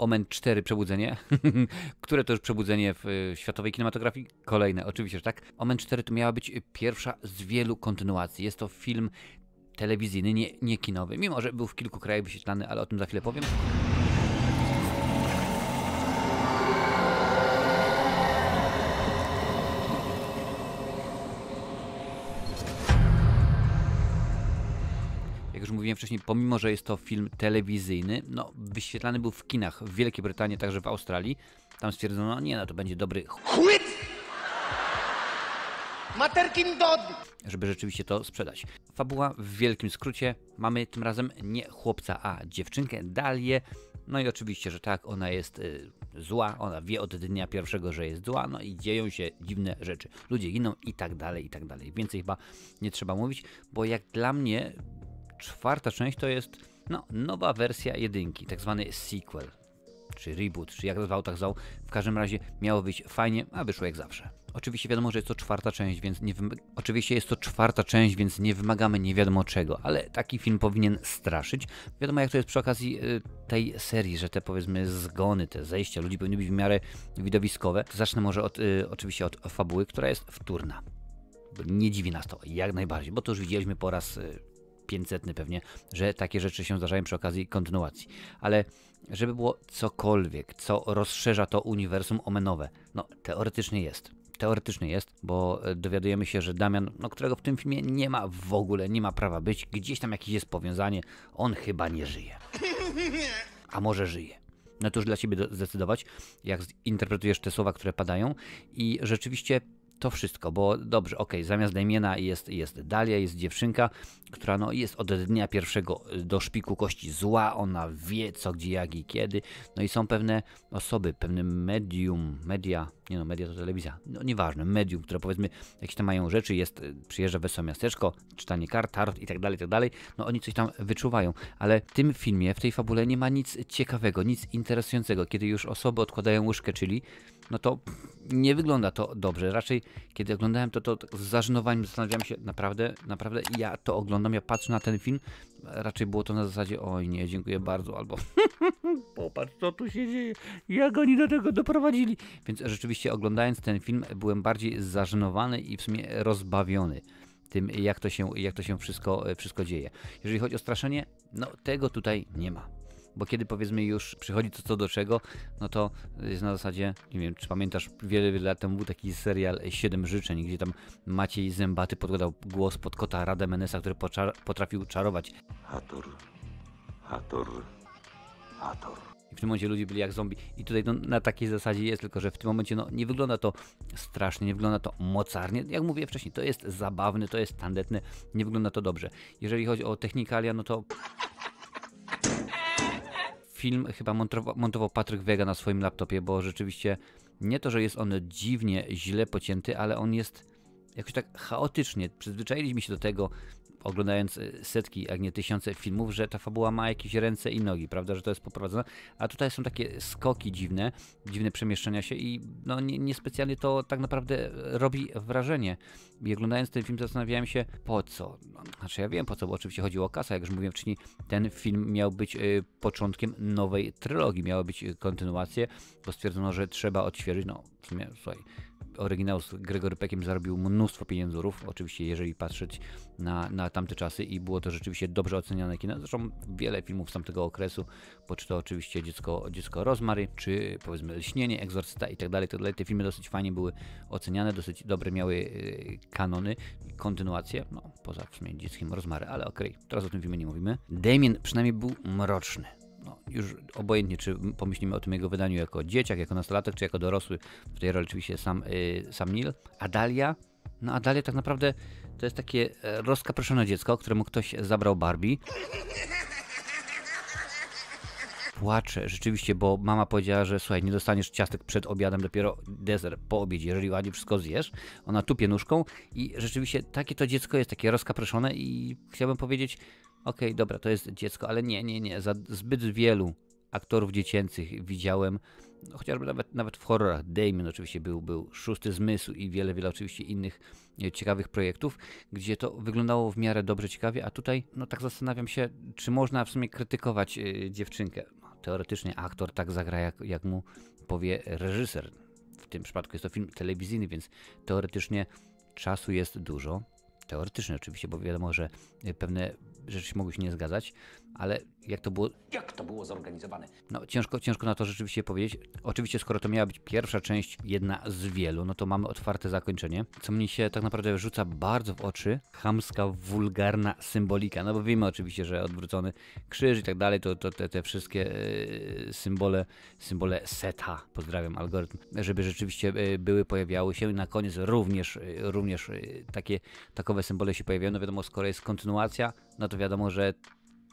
Omen 4 Przebudzenie, które to już przebudzenie w światowej kinematografii? Kolejne, oczywiście, że tak. Omen 4 to miała być pierwsza z wielu kontynuacji. Jest to film telewizyjny, nie kinowy, mimo że był w kilku krajach wyświetlany, ale o tym za chwilę powiem. Jak już mówiłem wcześniej, pomimo że jest to film telewizyjny, no wyświetlany był w kinach w Wielkiej Brytanii, także w Australii. Tam stwierdzono, nie no, to będzie dobry Quit! Materkin dod! żeby rzeczywiście to sprzedać. Fabuła w wielkim skrócie. Mamy tym razem nie chłopca, a dziewczynkę, Dalię. No i oczywiście, że tak, ona jest zła, ona wie od dnia pierwszego, że jest zła, no i dzieją się dziwne rzeczy. Ludzie giną i tak dalej, i tak dalej. Więcej chyba nie trzeba mówić, bo jak dla mnie czwarta część to jest no, nowa wersja jedynki, tak zwany sequel, czy reboot, czy jak to zwał, tak zwał. W każdym razie miało wyjść fajnie, a wyszło jak zawsze. Oczywiście wiadomo, że jest to czwarta część, więc nie wymagamy nie wiadomo czego, ale taki film powinien straszyć. Wiadomo jak to jest przy okazji tej serii, że te powiedzmy zgony, te zejścia ludzi powinny być w miarę widowiskowe. Zacznę może oczywiście od fabuły, która jest wtórna. Nie dziwi nas to jak najbardziej, bo to już widzieliśmy po raz 500 pewnie, że takie rzeczy się zdarzają przy okazji kontynuacji. Ale żeby było cokolwiek, co rozszerza to uniwersum omenowe, no teoretycznie jest, bo dowiadujemy się, że Damian, no, którego w tym filmie nie ma w ogóle, nie ma prawa być, gdzieś tam jakieś jest powiązanie, on chyba nie żyje. A może żyje. No to już dla Ciebie zdecydować, jak interpretujesz te słowa, które padają i rzeczywiście to wszystko, bo dobrze, okej, zamiast Damiena jest Dalia, jest dziewczynka, która no, jest od dnia pierwszego do szpiku kości zła, ona wie co, gdzie, jak i kiedy, no i są pewne osoby, pewne media to telewizja, no nieważne, medium, które powiedzmy jakieś tam mają rzeczy, przyjeżdża w Wesołe Miasteczko, czytanie kart, tarot i tak dalej, no oni coś tam wyczuwają, ale w tym filmie, w tej fabule nie ma nic ciekawego, nic interesującego, kiedy już osoby odkładają łyżkę chili, no to nie wygląda to dobrze. Raczej, kiedy oglądałem to z zażenowaniem zastanawiałem się, naprawdę ja to oglądam, ja patrzę na ten film, raczej było to na zasadzie, oj nie, dziękuję bardzo, albo popatrz, co tu się dzieje, jak oni do tego doprowadzili. Więc rzeczywiście oglądając ten film byłem bardziej zażenowany i w sumie rozbawiony tym, jak to się wszystko dzieje. Jeżeli chodzi o straszenie, no tego tutaj nie ma. Bo kiedy powiedzmy już przychodzi to co do czego, no to jest na zasadzie, nie wiem, czy pamiętasz, wiele lat temu był taki serial 7 życzeń, gdzie tam Maciej Zębaty podkładał głos pod kota Rademenesa, który potrafił czarować. Hator. I w tym momencie ludzie byli jak zombie. I tutaj no, na takiej zasadzie jest, tylko że w tym momencie no, nie wygląda to strasznie, nie wygląda to mocarnie. Jak mówię wcześniej, to jest zabawne, to jest tandetne, nie wygląda to dobrze. Jeżeli chodzi o technikalia, no to film chyba montował Patryk Wega na swoim laptopie, bo rzeczywiście nie to, że jest on dziwnie źle pocięty, ale on jest jakoś tak chaotycznie. Przyzwyczailiśmy się do tego, oglądając setki, jak nie tysiące filmów, że ta fabuła ma jakieś ręce i nogi, prawda, że to jest poprowadzone, a tutaj są takie skoki dziwne przemieszczania się i no niespecjalnie to tak naprawdę robi wrażenie. I oglądając ten film zastanawiałem się, po co? No, znaczy ja wiem po co, bo oczywiście chodziło o kasę, jak już mówiłem wcześniej, ten film miał być początkiem nowej trylogii, miały być kontynuacje, bo stwierdzono, że trzeba odświeżyć, no w sumie, słuchaj, oryginał z Gregory Peckiem zarobił mnóstwo pieniędzurów, oczywiście jeżeli patrzeć na tamte czasy i było to rzeczywiście dobrze oceniane kino. Zresztą wiele filmów z tamtego okresu, bo czy to oczywiście Dziecko Rozmary, czy powiedzmy Lśnienie, Egzorcysta i tak dalej. Te filmy dosyć fajnie były oceniane, dosyć dobre miały kanony, kontynuacje, no poza w sumie Dzieckiem Rozmary, ale okej, teraz o tym filmie nie mówimy. Damien przynajmniej był mroczny. No, już obojętnie, czy pomyślimy o tym jego wydaniu jako dzieciak, jako nastolatek, czy jako dorosły, w tej roli oczywiście sam Neil. A Dalia tak naprawdę to jest takie rozkaproszone dziecko, któremu ktoś zabrał Barbie. Płacze rzeczywiście, bo mama powiedziała, że słuchaj, nie dostaniesz ciastek przed obiadem, dopiero deser po obiedzie, jeżeli ładnie wszystko zjesz. Ona tupie nóżką i rzeczywiście takie to dziecko jest takie rozkaproszone i chciałbym powiedzieć, okej, dobra, to jest dziecko, ale nie, za zbyt wielu aktorów dziecięcych widziałem, no, chociażby nawet w horrorach. Damien oczywiście był Szósty Zmysł i wiele oczywiście innych ciekawych projektów, gdzie to wyglądało w miarę dobrze, ciekawie, a tutaj no tak zastanawiam się, czy można w sumie krytykować dziewczynkę. teoretycznie aktor tak zagra, jak mu powie reżyser. W tym przypadku jest to film telewizyjny, więc teoretycznie czasu jest dużo. Teoretycznie oczywiście, bo wiadomo, że pewne rzeczy się mogły się nie zgadzać, ale jak to było zorganizowane? No ciężko na to rzeczywiście powiedzieć. Oczywiście skoro to miała być pierwsza część, jedna z wielu, no to mamy otwarte zakończenie. Co mnie się tak naprawdę rzuca bardzo w oczy, chamska, wulgarna symbolika. No bo wiemy oczywiście, że odwrócony krzyż i tak dalej, to te wszystkie symbole Seta, pozdrawiam algorytm, żeby rzeczywiście pojawiały się i na koniec również takowe symbole się pojawiają. No wiadomo, skoro jest kontynuacja, no to wiadomo, że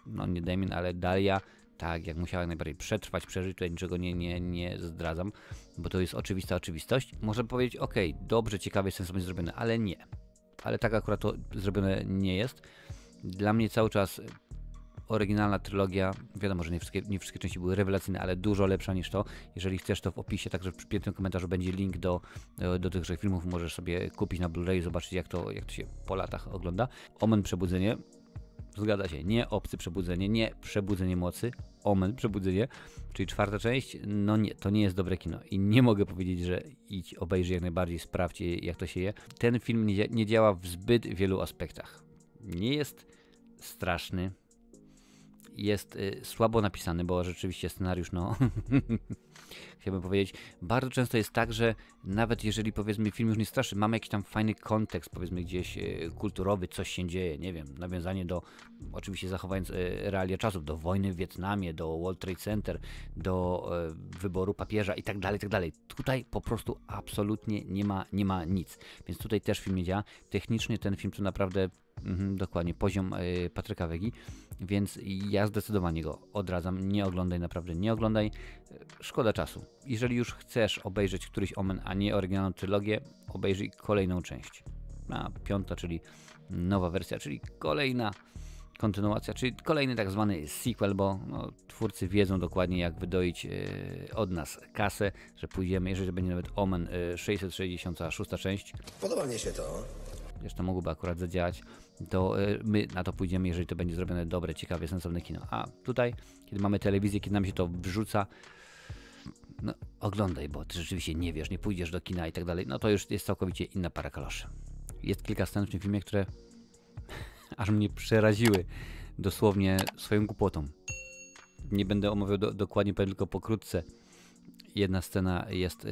no nie Damien, ale Dalia, tak jak musiała najbardziej przetrwać, przeżyć, tutaj niczego nie zdradzam, bo to jest oczywista oczywistość. Można powiedzieć, ok, dobrze, ciekawie, sensownie zrobione, ale nie. Ale tak akurat to zrobione nie jest. Dla mnie cały czas oryginalna trylogia, wiadomo, że nie wszystkie części były rewelacyjne, ale dużo lepsza niż to. Jeżeli chcesz, to w opisie, także w przypiętym komentarzu będzie link do tychże filmów, możesz sobie kupić na Blu-ray, zobaczyć jak to się po latach ogląda. Omen Przebudzenie. Zgadza się, nie Obcy Przebudzenie, nie Przebudzenie Mocy, Omen Przebudzenie, czyli czwarta część, no nie, to nie jest dobre kino i nie mogę powiedzieć, że idź, obejrzyj jak najbardziej, sprawdź jak to się je. Ten film nie działa w zbyt wielu aspektach. Nie jest straszny, jest słabo napisany, bo rzeczywiście scenariusz, no chciałbym powiedzieć, bardzo często jest tak, że nawet jeżeli powiedzmy film już nie straszy, mamy jakiś tam fajny kontekst, powiedzmy gdzieś kulturowy, coś się dzieje, nie wiem, nawiązanie do, oczywiście zachowując realia czasów, do wojny w Wietnamie, do World Trade Center, do wyboru papieża i tak dalej. Tutaj po prostu absolutnie nie ma nic, więc tutaj też film nie działa. Technicznie ten film to naprawdę dokładnie poziom Patryka Wegi, więc ja zdecydowanie go odradzam. Nie oglądaj, naprawdę nie oglądaj. Szkoda czasu. Jeżeli już chcesz obejrzeć któryś Omen, a nie oryginalną trylogię, obejrzyj kolejną część. A piąta, czyli nowa wersja, czyli kolejna kontynuacja, czyli kolejny tak zwany sequel, bo no, twórcy wiedzą dokładnie jak wydoić od nas kasę, że pójdziemy, jeżeli będzie nawet Omen 666 część. Podoba mnie się to. Zresztą mogłoby akurat zadziałać, to my na to pójdziemy, jeżeli to będzie zrobione dobre, ciekawe, sensowne kino. A tutaj, kiedy mamy telewizję, kiedy nam się to wrzuca, no oglądaj, bo ty rzeczywiście nie wiesz, nie pójdziesz do kina i tak dalej, no to już jest całkowicie inna para kaloszy. Jest kilka scen w tym filmie, które aż mnie przeraziły dosłownie swoją głupotą. Nie będę omawiał dokładnie, powiem tylko pokrótce. Jedna scena jest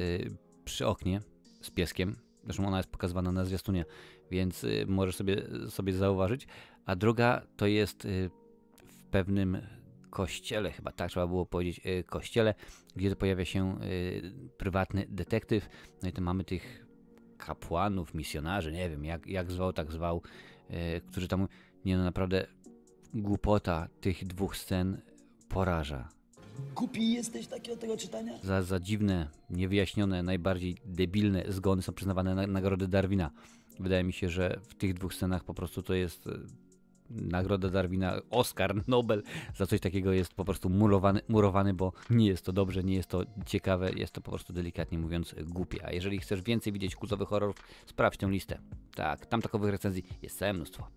przy oknie z pieskiem. Zresztą ona jest pokazywana na zwiastunie, więc możesz sobie zauważyć. A druga to jest w pewnym kościele, chyba tak trzeba było powiedzieć, kościele, gdzie to pojawia się prywatny detektyw. No i to mamy tych kapłanów, misjonarzy, nie wiem jak zwał, tak zwał, którzy tam, nie no naprawdę głupota tych dwóch scen poraża. Głupi jesteś taki od tego czytania? Za dziwne, niewyjaśnione, najbardziej debilne zgony są przyznawane na nagrody Darwina. Wydaje mi się, że w tych dwóch scenach po prostu to jest nagroda Darwina, Oscar, Nobel, za coś takiego jest po prostu murowany, bo nie jest to dobrze, nie jest to ciekawe, jest to po prostu delikatnie mówiąc głupie. A jeżeli chcesz więcej widzieć kultowych horrorów, sprawdź tę listę. Tak, tam takowych recenzji jest całe mnóstwo.